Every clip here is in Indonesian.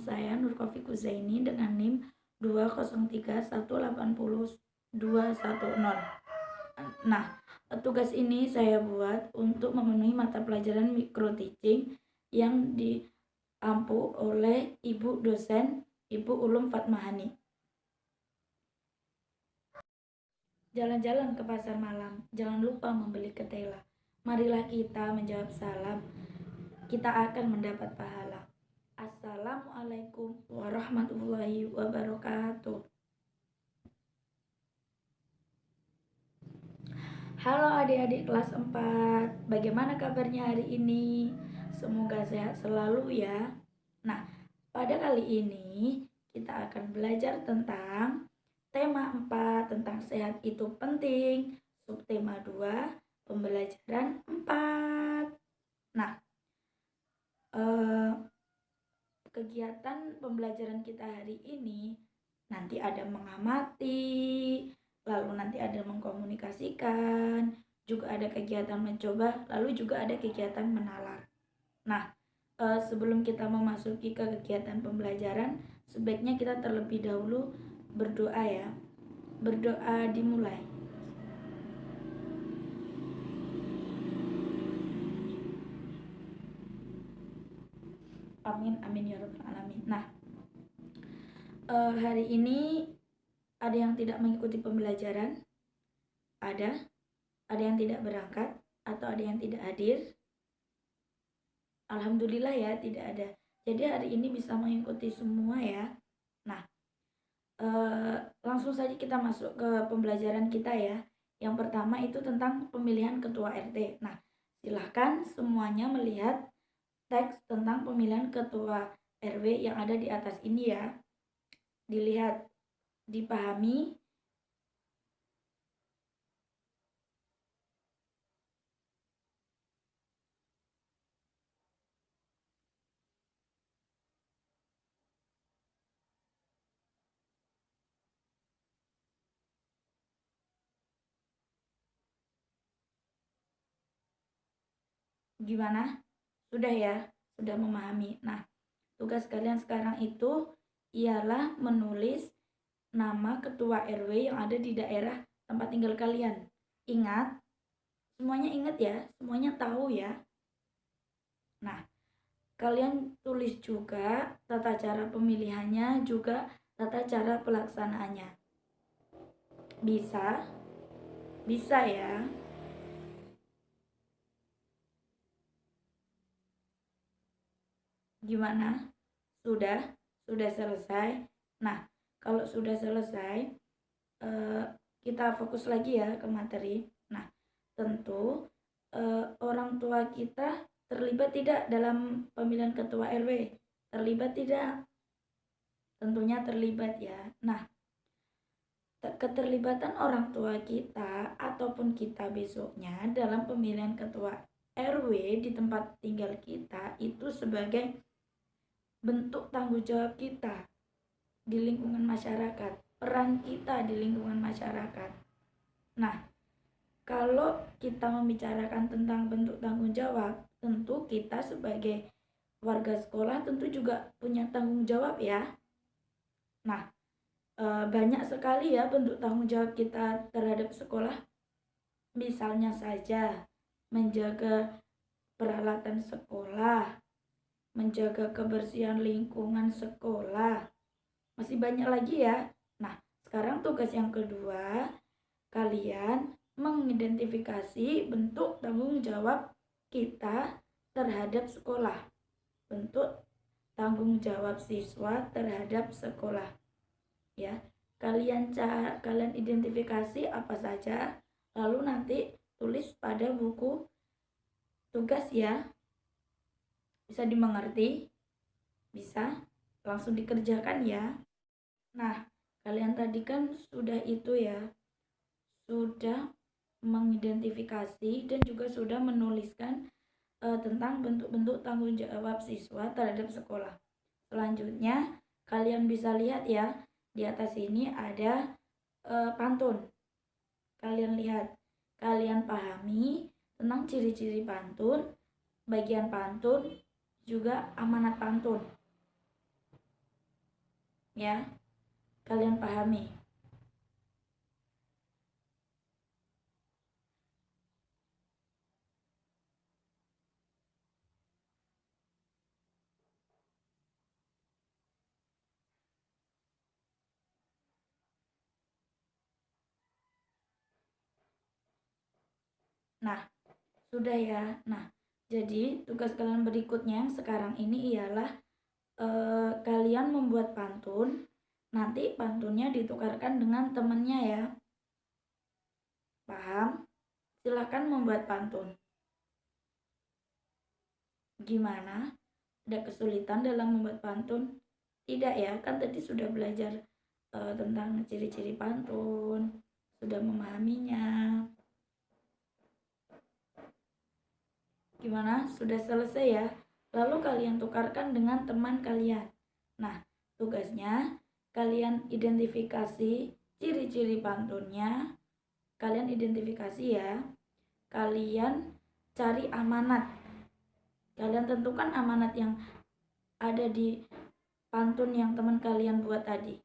saya Nur Kofi Kuzaini dengan NIM 203180210. Nah, tugas ini saya buat untuk memenuhi mata pelajaran micro teaching yang diampu oleh Ibu dosen Ibu Ulum Fatmahani. Jalan-jalan ke pasar malam, jangan lupa membeli ketela. Marilah kita menjawab salam, kita akan mendapat pahala. Assalamualaikum warahmatullahi wabarakatuh. Halo adik-adik kelas 4, bagaimana kabarnya hari ini? Semoga sehat selalu ya. Nah, pada kali ini kita akan belajar tentang tema 4 tentang sehat itu penting, subtema 2, pembelajaran 4. Nah, kegiatan pembelajaran kita hari ini nanti ada mengamati, lalu nanti ada mengkomunikasikan, juga ada kegiatan mencoba, lalu juga ada kegiatan menalar. Nah, sebelum kita memasuki ke kegiatan pembelajaran, sebaiknya kita terlebih dahulu berdoa ya. Berdoa dimulai. Amin, amin ya rabbal alamin. Nah, hari ini ada yang tidak mengikuti pembelajaran, ada yang tidak berangkat, atau ada yang tidak hadir. Alhamdulillah ya, tidak ada. Jadi hari ini bisa mengikuti semua ya. Nah, langsung saja kita masuk ke pembelajaran kita ya. Yang pertama itu tentang pemilihan ketua RT. Nah, silahkan semuanya melihat teks tentang pemilihan ketua RW yang ada di atas ini ya. Dilihat, dipahami. Gimana? Sudah ya? Sudah memahami. Nah, tugas kalian sekarang itu ialah menulis nama ketua RW yang ada di daerah tempat tinggal kalian. Ingat, semuanya ingat ya, semuanya tahu ya. Nah, kalian tulis juga tata cara pemilihannya, juga tata cara pelaksanaannya. Bisa? Bisa ya. Gimana? Sudah? Sudah selesai? Nah, kalau sudah selesai, kita fokus lagi ya ke materi. Nah, tentu orang tua kita terlibat tidak dalam pemilihan ketua RW? Terlibat tidak? Tentunya terlibat ya. Nah, keterlibatan orang tua kita ataupun kita besoknya dalam pemilihan ketua RW di tempat tinggal kita itu sebagai bentuk tanggung jawab kita di lingkungan masyarakat, peran kita di lingkungan masyarakat. Nah, kalau kita membicarakan tentang bentuk tanggung jawab, tentu kita sebagai warga sekolah tentu juga punya tanggung jawab ya. Nah, banyak sekali ya bentuk tanggung jawab kita terhadap sekolah. Misalnya saja menjaga peralatan sekolah, menjaga kebersihan lingkungan sekolah. Masih banyak lagi ya. Nah, sekarang tugas yang kedua, kalian mengidentifikasi bentuk tanggung jawab kita terhadap sekolah. Bentuk tanggung jawab siswa terhadap sekolah. Ya, kalian identifikasi apa saja, lalu nanti tulis pada buku tugas ya. Bisa dimengerti? Bisa? Langsung dikerjakan ya. Nah, kalian tadi kan sudah itu ya, sudah mengidentifikasi dan juga sudah menuliskan tentang bentuk-bentuk tanggung jawab siswa terhadap sekolah. Selanjutnya, kalian bisa lihat ya, di atas ini ada pantun. Kalian lihat, kalian pahami tentang ciri-ciri pantun, bagian pantun, juga amanat pantun. Ya, kalian pahami. Nah, sudah ya. Nah, jadi tugas kalian berikutnya yang sekarang ini ialah kalian membuat pantun. Nanti pantunnya ditukarkan dengan temannya ya. Paham? Silahkan membuat pantun. Gimana? Ada kesulitan dalam membuat pantun? Tidak ya, kan tadi sudah belajar tentang ciri-ciri pantun, sudah memahaminya. Gimana? Sudah selesai ya? Lalu kalian tukarkan dengan teman kalian. Nah, tugasnya kalian identifikasi ciri-ciri pantunnya. Kalian identifikasi ya. Kalian cari amanat. Kalian tentukan amanat yang ada di pantun yang teman kalian buat tadi.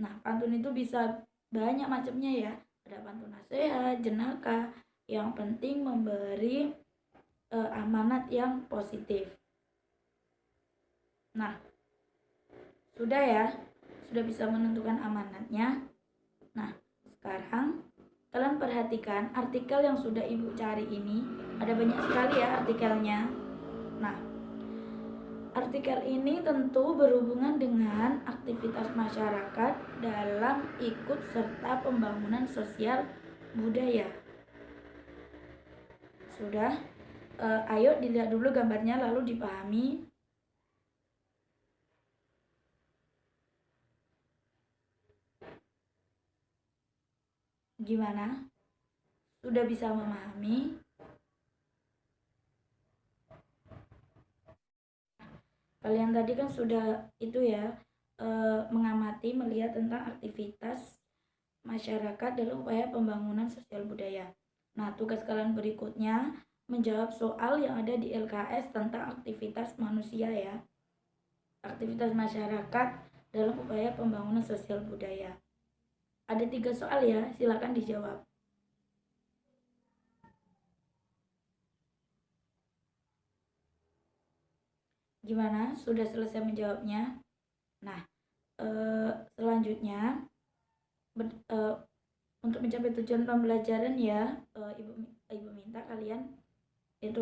Nah, pantun itu bisa banyak macamnya ya. Ada pantun nasihat, jenaka. Yang penting memberi amanat yang positif. Nah, sudah ya, sudah bisa menentukan amanatnya. Nah, sekarang kalian perhatikan artikel yang sudah ibu cari ini. Ada banyak sekali ya artikelnya. Nah, artikel ini tentu berhubungan dengan aktivitas masyarakat dalam ikut serta pembangunan sosial budaya. Sudah? Ayo dilihat dulu gambarnya lalu dipahami. Gimana? Sudah bisa memahami? Kalian tadi kan sudah itu ya, mengamati, melihat tentang aktivitas masyarakat dalam upaya pembangunan sosial budaya. Nah, tugas kalian berikutnya menjawab soal yang ada di LKS tentang aktivitas manusia ya. Aktivitas masyarakat dalam upaya pembangunan sosial budaya. Ada 3 soal ya, silakan dijawab. Gimana? Sudah selesai menjawabnya? Nah, selanjutnya untuk mencapai tujuan pembelajaran ya, ibu minta kalian itu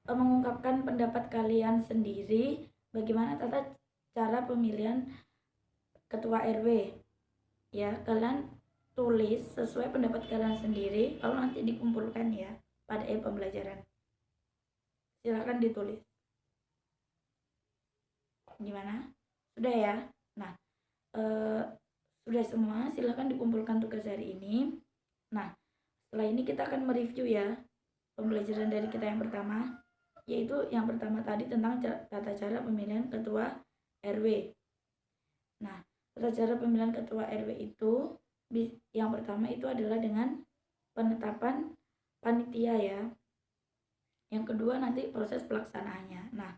mengungkapkan pendapat kalian sendiri bagaimana tata cara pemilihan ketua RW ya. Kalian tulis sesuai pendapat kalian sendiri lalu nanti dikumpulkan ya pada pembelajaran. Silahkan ditulis. Gimana? Sudah ya? Nah, sudah semua, silahkan dikumpulkan tugas hari ini. Nah, setelah ini kita akan mereview ya pembelajaran dari kita yang pertama, yaitu yang pertama tadi tentang tata cara pemilihan ketua RW. Nah, tata cara pemilihan ketua RW itu yang pertama itu adalah dengan penetapan panitia ya. Yang kedua nanti proses pelaksanaannya. Nah,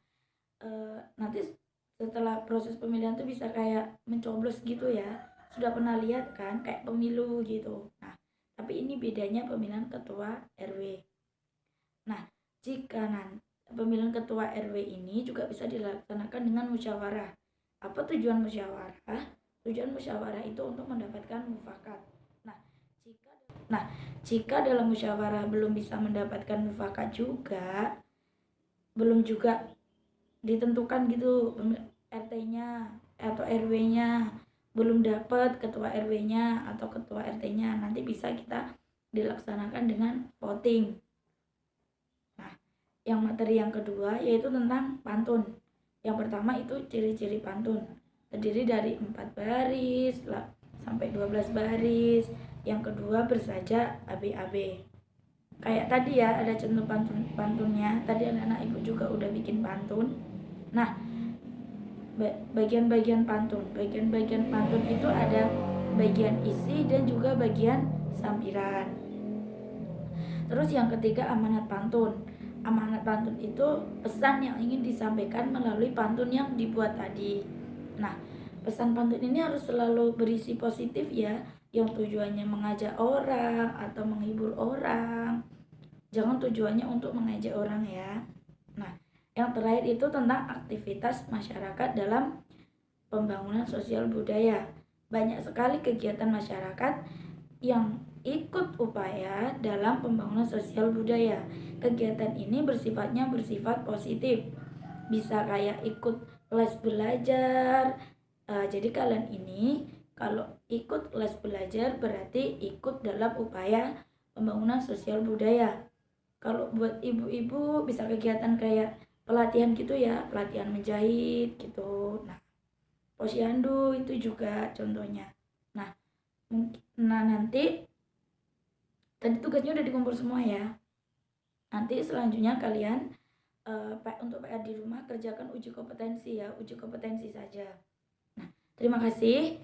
nanti setelah proses pemilihan tuh bisa kayak mencoblos gitu ya. Sudah pernah lihat kan kayak pemilu gitu. Nah, tapi ini bedanya pemilihan ketua RW. Nah, jika nanti pemilihan ketua RW ini juga bisa dilaksanakan dengan musyawarah. Apa tujuan musyawarah? Tujuan musyawarah itu untuk mendapatkan mufakat. Jika dalam musyawarah belum bisa mendapatkan mufakat juga, belum juga ditentukan gitu RT-nya atau RW-nya, belum dapat ketua RW-nya atau ketua RT-nya, nanti bisa kita dilaksanakan dengan voting. Nah, yang materi yang kedua yaitu tentang pantun. Yang pertama itu ciri-ciri pantun, terdiri dari 4 baris sampai 12 baris. Yang kedua bersaja AB-AB. Kayak tadi ya, ada contoh pantunnya. Tadi anak-anak ibu juga udah bikin pantun. Nah, bagian-bagian pantun itu ada bagian isi dan juga bagian sampiran. Terus yang ketiga amanat pantun. Amanat pantun itu pesan yang ingin disampaikan melalui pantun yang dibuat tadi. Nah, pesan pantun ini harus selalu berisi positif ya, yang tujuannya mengajak orang atau menghibur orang. Jangan tujuannya untuk mengejek orang ya. Nah, yang terakhir itu tentang aktivitas masyarakat dalam pembangunan sosial budaya. Banyak sekali kegiatan masyarakat yang ikut upaya dalam pembangunan sosial budaya. Kegiatan ini bersifat positif. Bisa kayak ikut les belajar. Jadi kalian ini kalau ikut les belajar berarti ikut dalam upaya pembangunan sosial budaya. Kalau buat ibu-ibu bisa kegiatan kayak pelatihan gitu ya, pelatihan menjahit gitu. Nah, posyandu itu juga contohnya. Nah, nanti tadi tugasnya udah dikumpul semua ya. Nanti selanjutnya kalian untuk PR di rumah kerjakan uji kompetensi ya, uji kompetensi saja. Nah, terima kasih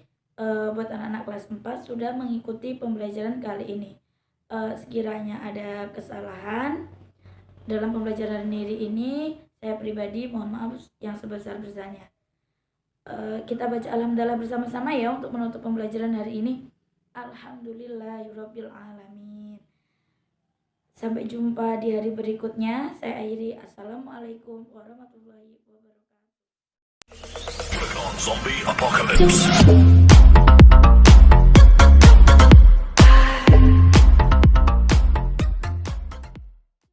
buat anak-anak kelas 4 sudah mengikuti pembelajaran kali ini. Sekiranya ada kesalahan dalam pembelajaran diri ini, saya pribadi mohon maaf yang sebesar-besarnya. Kita baca alhamdulillah bersama-sama ya untuk menutup pembelajaran hari ini. Alhamdulillahirabbil alamin. Sampai jumpa di hari berikutnya. Saya akhiri. Assalamualaikum warahmatullahi wabarakatuh. Zombie Apocalypse.